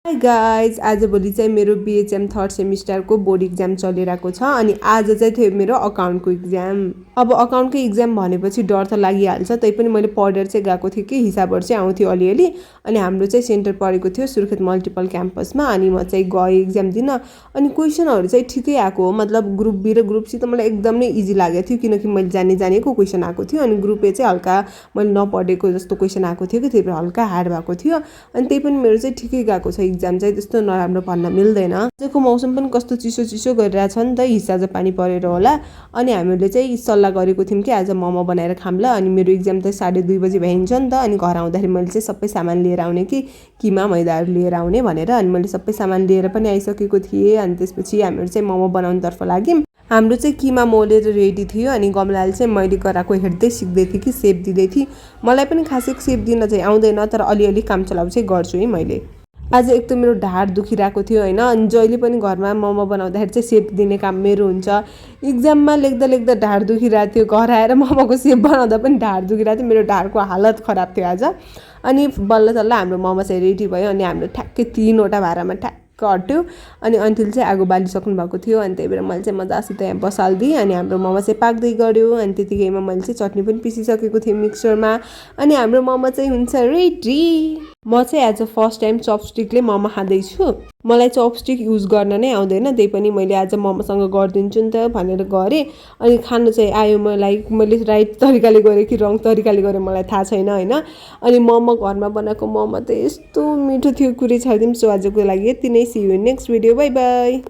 Hi guys आजभोलि चाहिँ मेरो बिएचएम थर्ड सेमिस्टरको बोर्ड इक्जाम चलिरहेको छ अनि आज चाहिँ थियो मेरो अकाउन्टको इक्जाम। अब अकाउन्टको इक्जाम भनेपछि डर त लागिहाल्छ, तैपनि मैले पढेर चाहिँ गएको थिएँ कि हिसाबहरू चाहिँ आउँथ्यो अलिअलि। अनि हाम्रो चाहिँ सेन्टर परेको थियो सुर्खेत मल्टिपल क्याम्पसमा अनि म चाहिँ गएँ इक्जाम दिन। अनि क्वेसनहरू चाहिँ ठिकै आएको हो, मतलब ग्रुप बी र ग्रुप सी त मलाई एकदम नै इजी लागेको थियो किनकि मैले जानेको क्वेसन आएको थियो अनि ग्रुप ए चाहिँ हल्का मैले नपढेको जस्तो क्वेसन आएको थियो कि त्यही भएर हल्का हार्ड भएको थियो। अनि त्यही पनि मेरो चाहिँ ठिकै गएको छ इक्जाम चाहिँ, त्यस्तो नराम्रो भन्न मिल्दैन। आजको मौसम पनि कस्तो चिसो गरिरहेछ नि त, हिस्सा चाहिँ पानी परेर होला। अनि हामीले चाहिँ सल्लाह गरेको थियौँ कि आज मोमो बनाएर खाम्ला। अनि मेरो इक्जाम चाहिँ 2:30 बजी भइन्छ नि त। अनि घर आउँदाखेरि मैले चाहिँ सबै सामान लिएर आउने कि किमा मैदाहरू लिएर आउने भनेर। अनि मैले सबै सामान लिएर पनि आइसकेको थिएँ। अनि त्यसपछि हामीहरू चाहिँ मोमो बनाउनेतर्फ लाग्यौँ। हाम्रो चाहिँ किमा मोलेर रेडी थियो अनि गमलाले चाहिँ मैले गराएको हेर्दै सिक्दै थिएँ कि सेप दिँदै थिएँ। मलाई पनि खासै सेप दिन चाहिँ आउँदैन, तर अलिअलि काम चलाउ चाहिँ गर्छु है मैले। आज एक त मेरो ढाड दुखिरहेको थियो होइन, अनि जहिले पनि घरमा मोमो बनाउँदाखेरि चाहिँ सेप दिने काम मेरो हुन्छ। इक्जाममा लेख्दा ढाड दुखिरहेको थियो, घर आएर मोमोको सेप बनाउँदा पनि ढाड दुखिरहेको थियो, मेरो ढाडको हालत खराब थियो आज। अनि बल्ल तल्ल हाम्रो मोमो चाहिँ रेडी भयो अनि हाम्रो ठ्याक्कै 3वटा भाँडामा ठ्याक्क हट्यो। अनि अन्तिल चाहिँ आगो बालिसक्नु भएको थियो अनि त्यही भएर मैले चाहिँ मजासित यहाँ बसालिदिएँ। अनि हाम्रो मोमो चाहिँ पाक्दै गऱ्यो अनि त्यतिकैमा मैले चाहिँ चटनी पनि पिसिसकेको थिएँ मिक्सरमा। अनि हाम्रो मोमो चाहिँ हुन्छ रेडी। म चाहिँ एज अ फर्स्ट टाइम चपस्टिकले मोमो खाँदैछु। मलाई चपस्टिक युज गर्न नै आउँदैन, त्यही पनि मैले आज मोमोसँग गरिदिन्छु नि त भनेर गरेँ। अनि खानु चाहिँ आयो मलाई, मैले राइट तरिकाले गरेँ कि रङ तरिकाले गरेँ मलाई थाहा छैन होइन। अनि मोमो घरमा बनाएको मोमो त यस्तो मिठो थियो, कुरै छाडिदिउँ। सो आजको लागि यति नै, see you next video, bye by.